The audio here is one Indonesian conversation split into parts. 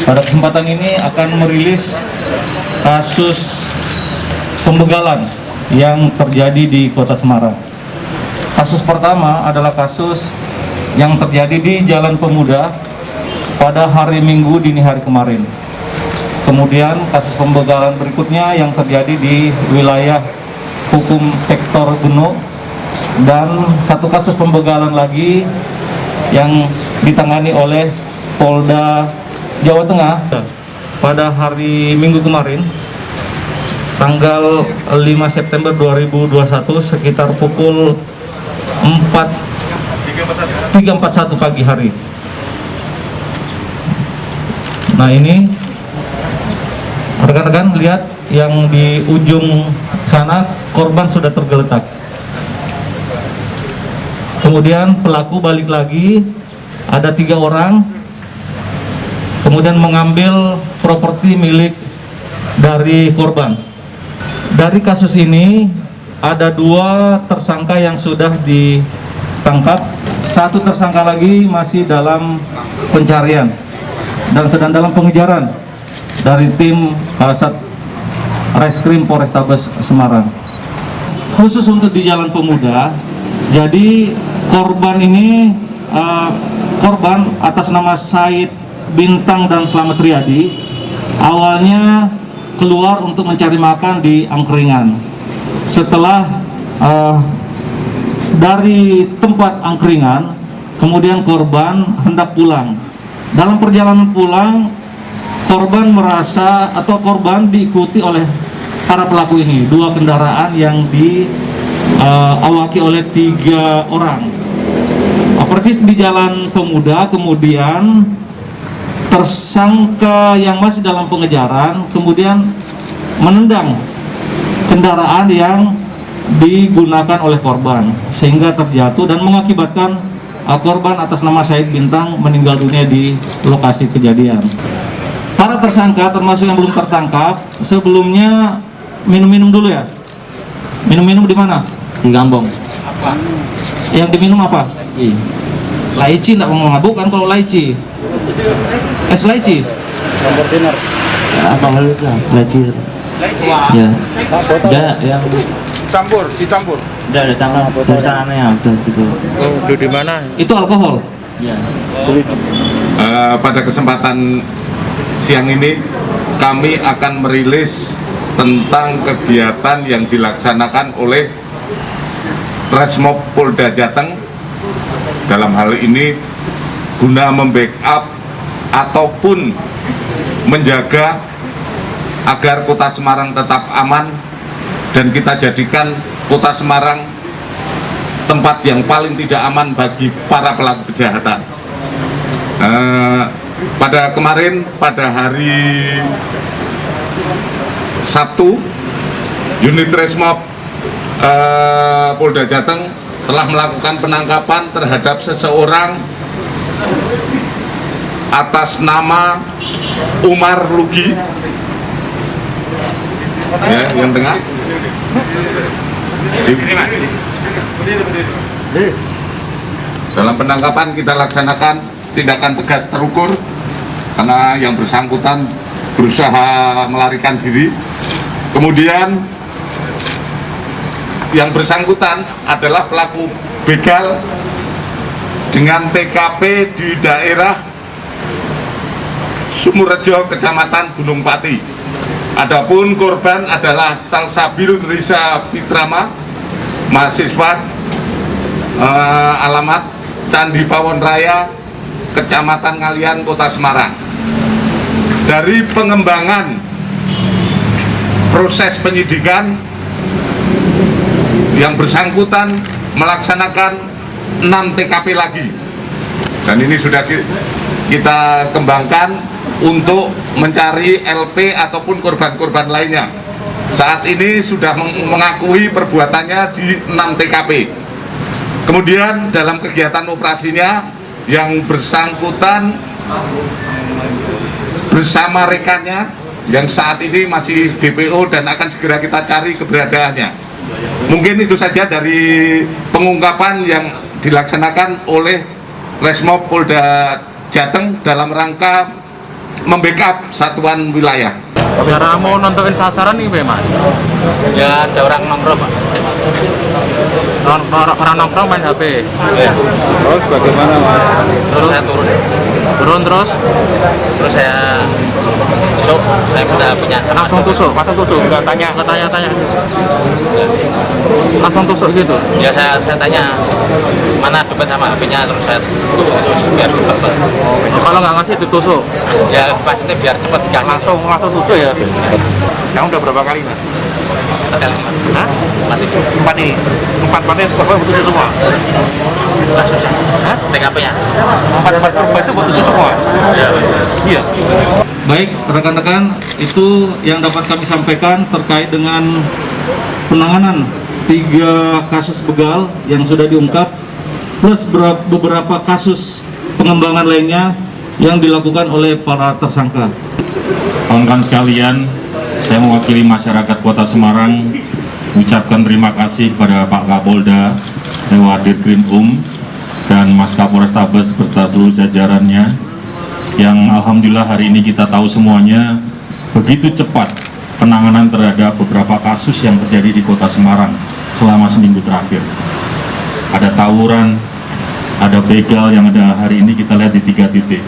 Pada kesempatan ini akan merilis kasus pembegalan yang terjadi di Kota Semarang. Kasus pertama adalah kasus yang terjadi di Jalan Pemuda pada hari Minggu dini hari kemarin. Kemudian kasus pembegalan berikutnya yang terjadi di wilayah hukum sektor Geno, dan satu kasus pembegalan lagi yang ditangani oleh Polda Jawa Tengah pada hari Minggu kemarin, tanggal 5 September 2021 sekitar pukul 3.41 pagi hari. Nah, ini rekan-rekan lihat yang di ujung sana, korban sudah tergeletak. Kemudian pelaku balik lagi, ada 3 orang, kemudian mengambil properti milik dari korban. Dari kasus ini ada 2 tersangka yang sudah ditangkap, 1 tersangka lagi masih dalam pencarian dan sedang dalam pengejaran dari tim Satreskrim Polrestabes Semarang. Khusus untuk di Jalan Pemuda, jadi korban ini korban atas nama Said Bintang dan Slamet Riyadi awalnya keluar untuk mencari makan di angkringan. Setelah dari tempat angkringan, kemudian korban hendak pulang. Dalam perjalanan pulang, korban merasa atau korban diikuti oleh para pelaku ini, 2 kendaraan yang diawaki oleh 3 orang. Persis di Jalan Pemuda, kemudian tersangka yang masih dalam pengejaran kemudian menendang kendaraan yang digunakan oleh korban sehingga terjatuh dan mengakibatkan korban atas nama Said Bintang meninggal dunia di lokasi kejadian. Para tersangka termasuk yang belum tertangkap sebelumnya minum-minum dulu ya. Minum-minum di mana? Di kampung. Apa? Yang diminum apa? Laici, enggak mau mabuk kan kalau laici? Es laici? Campur dinner. Apa hal itu? Laici. Laici? Ya. Ya, yang Dicampur. udah ada tanggal perusahaannya udah gitu. Oh, di mana? Itu alkohol. Ya. Pada kesempatan siang ini kami akan merilis tentang kegiatan yang dilaksanakan oleh Resmob Polda Jateng dalam hal ini guna membackup ataupun menjaga agar Kota Semarang tetap aman dan kita jadikan Kota Semarang tempat yang paling tidak aman bagi para pelaku kejahatan. Pada kemarin, pada hari Sabtu, unit Resmob Polda Jateng telah melakukan penangkapan terhadap seseorang atas nama Umar Lugi, ya, yang tengah. Dalam penangkapan kita laksanakan tindakan tegas terukur karena yang bersangkutan berusaha melarikan diri. Kemudian yang bersangkutan adalah pelaku begal dengan TKP di daerah Sumurejo, Kecamatan Gunung Pati. Adapun korban adalah Salsabil Risa Fitrama, mahasiswa, alamat Candi Pawon Raya, Kecamatan Ngalian, Kota Semarang. Dari pengembangan proses penyidikan, yang bersangkutan melaksanakan 6 TKP lagi, dan ini sudah kita kembangkan untuk mencari LP ataupun korban-korban lainnya. Saat ini sudah mengakui perbuatannya di 6 TKP. Kemudian dalam kegiatan operasinya yang bersangkutan bersama rekannya yang saat ini masih DPO dan akan segera kita cari keberadaannya. Mungkin itu saja dari pengungkapan yang dilaksanakan oleh Resmob Polda Jateng dalam rangka membackup satuan wilayah. Cara mau nontonin sasaran nih, Mas? Ya ada orang nongkrong Pak. Orang nongkrong main HP. Ya. Terus bagaimana, Mas? Terus saya turun. Terus Terus saya tusuk. Saya udah punya sama langsung tusuk, nggak tanya. Langsung tusuk gitu. Ya saya tanya mana dompet sama HP-nya, terus saya tusuk terus biar cepet. Kalau nggak ngasih ditusuk. Ya maksudnya biar cepet dikasih. Langsung tusuk ya. Yang udah berapa kali, Mas? Ada 5. Hah? Mati. 4 ini. 4 pokoknya betul semua. Kasus ya. TKP-nya. 4 korban itu betul semua. Iya. Baik, rekan-rekan, itu yang dapat kami sampaikan terkait dengan penanganan 3 kasus begal yang sudah diungkap, plus beberapa kasus pengembangan lainnya yang dilakukan oleh para tersangka. Kawan-kawan sekalian, saya mewakili masyarakat Kota Semarang mengucapkan terima kasih kepada Pak Kapolda, Dewa Dirkrim dan Mas Kapolrestabes beserta seluruh jajarannya yang alhamdulillah hari ini kita tahu semuanya begitu cepat penanganan terhadap beberapa kasus yang terjadi di Kota Semarang selama seminggu terakhir. Ada tawuran, ada begal yang ada hari ini kita lihat di 3 titik.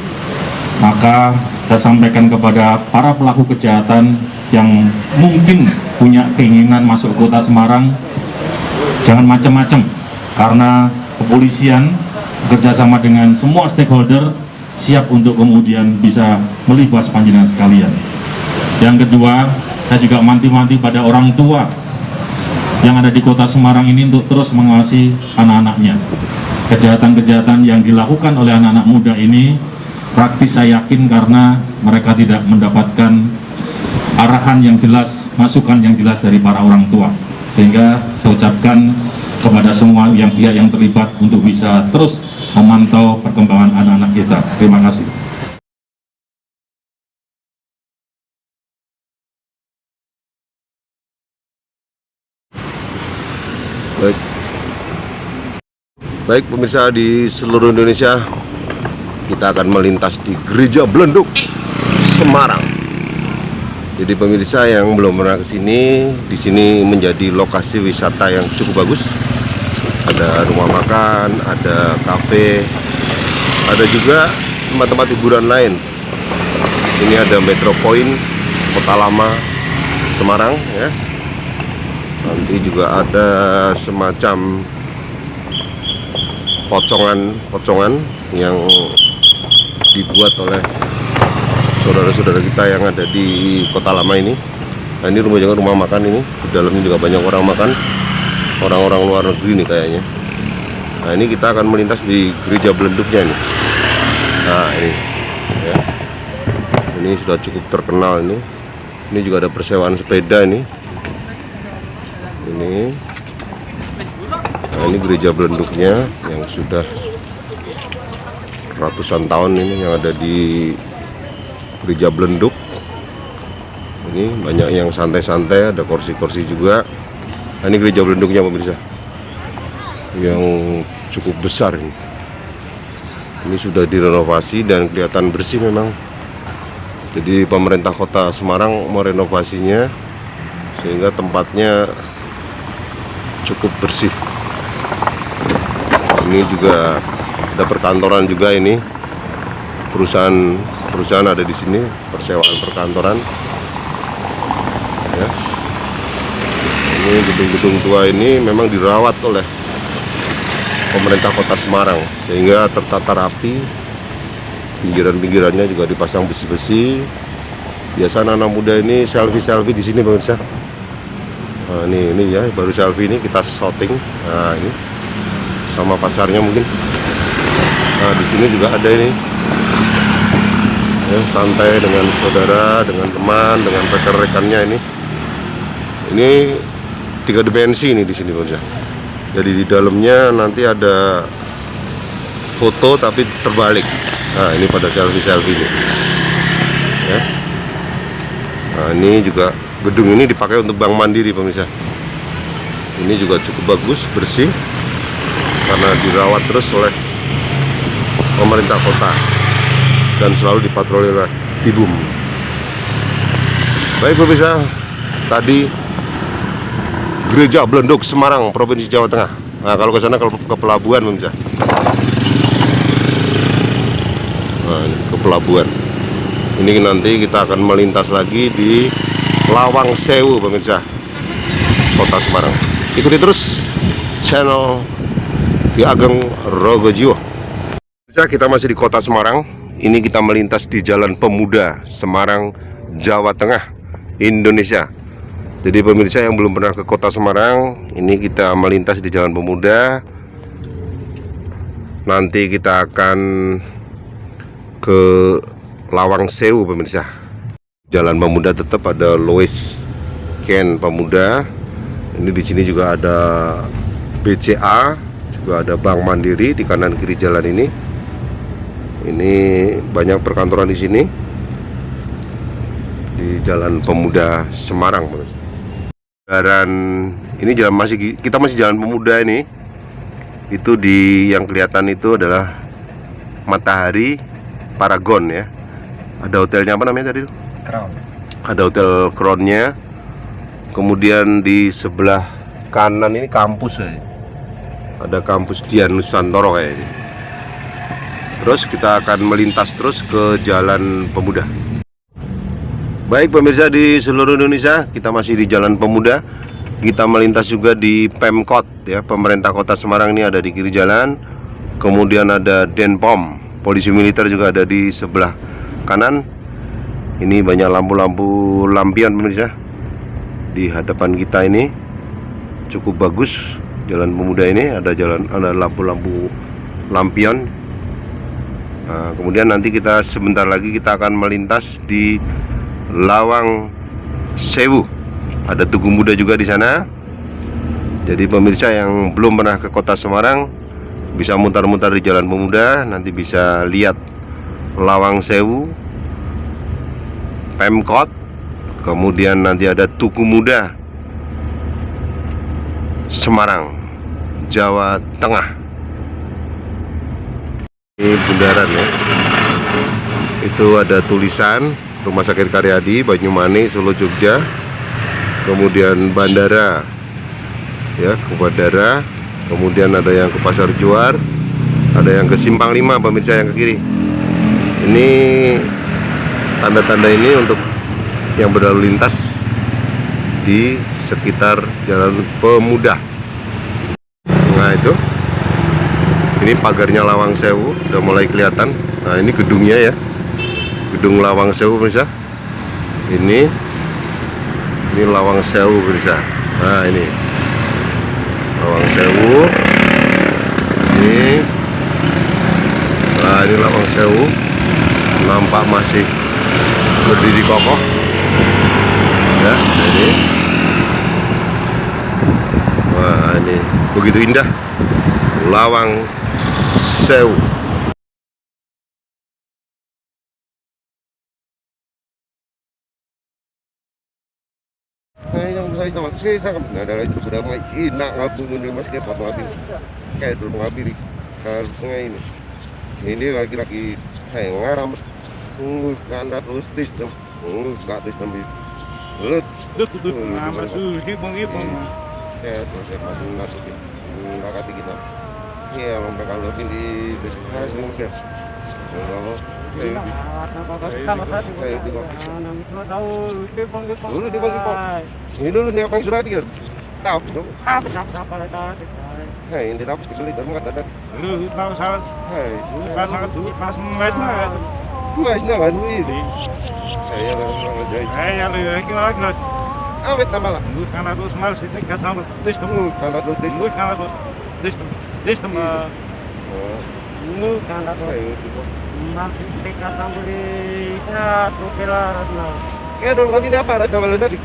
Maka saya sampaikan kepada para pelaku kejahatan yang mungkin punya keinginan masuk ke Kota Semarang, jangan macam-macam, karena kepolisian bekerjasama dengan semua stakeholder siap untuk kemudian bisa melibas panjenengan sekalian. Yang kedua, saya juga manti-manti pada orang tua yang ada di Kota Semarang ini untuk terus mengawasi anak-anaknya. Kejahatan-kejahatan yang dilakukan oleh anak-anak muda ini praktis saya yakin karena mereka tidak mendapatkan arahan yang jelas, masukan yang jelas dari para orang tua. Sehingga saya ucapkan kepada semua pihak yang terlibat untuk bisa terus memantau perkembangan anak-anak kita. Terima kasih. Baik pemirsa di seluruh Indonesia, kita akan melintas di Gereja Blenduk, Semarang. Jadi pemirsa yang belum pernah kesini, di sini menjadi lokasi wisata yang cukup bagus. Ada rumah makan, ada kafe, ada juga tempat-tempat hiburan lain. Ini ada Metro Point, Kota Lama, Semarang, ya. Nanti juga ada semacam pocongan yang dibuat oleh saudara-saudara kita yang ada di Kota Lama ini. Nah, ini rumah makan ini, di dalamnya juga banyak orang makan, orang-orang luar negeri nih kayaknya. Nah, ini kita akan melintas di Gereja Blenduknya nih. Nah, ini ya. Ini sudah cukup terkenal ini. Ini juga ada persewaan sepeda ini. Nah, ini Gereja Blenduknya yang sudah ratusan tahun ini yang ada di Gereja Blenduk. Ini banyak yang santai-santai, ada kursi-kursi juga. Nah, ini Gereja Blenduknya pemirsa, yang cukup besar ini. Ini sudah direnovasi dan kelihatan bersih memang. Jadi pemerintah Kota Semarang merenovasinya sehingga tempatnya cukup bersih. Ini juga ada perkantoran juga ini. Perusahaan ada di sini, persewaan perkantoran. Ya. Ini gedung-gedung tua ini memang dirawat oleh pemerintah Kota Semarang sehingga tertata rapi. Pinggiran-pinggirannya juga dipasang besi-besi. Biasa anak muda ini selfie di sini pemirsa. Nah, ini ya baru selfie ini kita shooting. Nah, ini sama pacarnya mungkin. Nah, di sini juga ada ini. Ya, santai dengan saudara, dengan teman, dengan rekan-rekannya ini. Ini 3 dimensi ini di sini pemirsa. Jadi di dalamnya nanti ada foto tapi terbalik. Nah, ini pada selfie ini. Ya. Nah, ini juga gedung ini dipakai untuk Bank Mandiri pemirsa. Ini juga cukup bagus, bersih karena dirawat terus oleh pemerintah kota dan selalu dipatroli oleh Tibum. Baik pemirsa, tadi Gereja Blenduk Semarang, Provinsi Jawa Tengah. Nah, kalau ke sana ke pelabuhan pemirsa. Nah, ini ke pelabuhan. Ini nanti kita akan melintas lagi di Lawang Sewu pemirsa, Kota Semarang. Ikuti terus channel Ki Ageng Rogojiwo. Pemirsa, kita masih di Kota Semarang. Ini kita melintas di Jalan Pemuda Semarang, Jawa Tengah, Indonesia. Jadi pemirsa yang belum pernah ke Kota Semarang, ini kita melintas di Jalan Pemuda. Nanti kita akan ke Lawang Sewu pemirsa. Jalan Pemuda tetap ada Lois Ken Pemuda. Ini di sini juga ada BCA, juga ada Bank Mandiri di kanan kiri jalan ini. Ini banyak perkantoran di sini. Di Jalan Pemuda Semarang pemirsa. Dan ini kita masih Jalan Pemuda ini. Itu di yang kelihatan itu adalah Matahari Paragon ya. Ada hotelnya apa namanya tadi? Crown. Ada hotel Crownnya. Kemudian di sebelah kanan ini kampus ya. Ada kampus Dian Nusantara kayaknya. Terus kita akan melintas terus ke Jalan Pemuda. Baik pemirsa di seluruh Indonesia, kita masih di Jalan Pemuda. Kita melintas juga di Pemkot ya, pemerintah Kota Semarang ini ada di kiri jalan. Kemudian ada Denpom, polisi militer juga ada di sebelah kanan. Ini banyak lampu-lampu lampion pemirsa. Di hadapan kita ini cukup bagus Jalan Pemuda ini, ada lampu-lampu lampion. Nah, kemudian nanti kita sebentar lagi kita akan melintas di Lawang Sewu. Ada Tugu Muda juga di sana. Jadi pemirsa yang belum pernah ke Kota Semarang bisa mutar-mutar di Jalan Pemuda, nanti bisa lihat Lawang Sewu, Pemkot, kemudian nanti ada Tugu Muda Semarang, Jawa Tengah. Ini bundaran ya. Itu ada tulisan Rumah Sakit Karyadi, Banyumanik, Solo, Jogja. Kemudian bandara ya, ke bandara. Kemudian ada yang ke Pasar Juar, ada yang ke Simpang 5 pemirsa yang ke kiri. Ini tanda-tanda ini untuk yang berlalu lintas di sekitar Jalan Pemuda. Nah itu, ini pagarnya Lawang Sewu udah mulai kelihatan. Nah ini gedungnya ya, Gedung Lawang Sewu pemirsa. Ini Lawang Sewu pemirsa. Nah ini Lawang Sewu. Nah ini Lawang Sewu, nampak masih berdiri kokoh ya. Ini wah, ini begitu indah Lawang Sewu. Saya ada itu berapa enak ngabung di mas kepat ngabir kayak dulu ngabir harus sungai ini. Ini lagi saya ngaram kandat lustis tuh katis nambi lut Masuk di bang ya selesai masuk ngasih nggak kati kita ya lomba kalau di hasil mungkin kalau dulu dibagi kok ini dulu nih apa yang sudah tiga tahu tuh hei ini tahu dibeli dan nggak ada lu tahu salah hei sangat sulit pas mesnya mas jangan ini saya ya lu kira awet tambah lah lu karena terus mal sini kasar terus tunggu kalau terus lu karena terus sama lu karena masih tinggal sambil ya tuh kelar ya dong kami apa ada kalau dari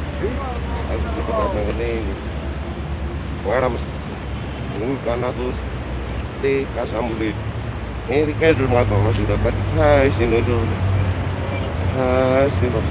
aku cepat mengenai waram lu karena terus di kasambuli ini kayak dulu apa mas sudah dapat hai sini dulu hai sini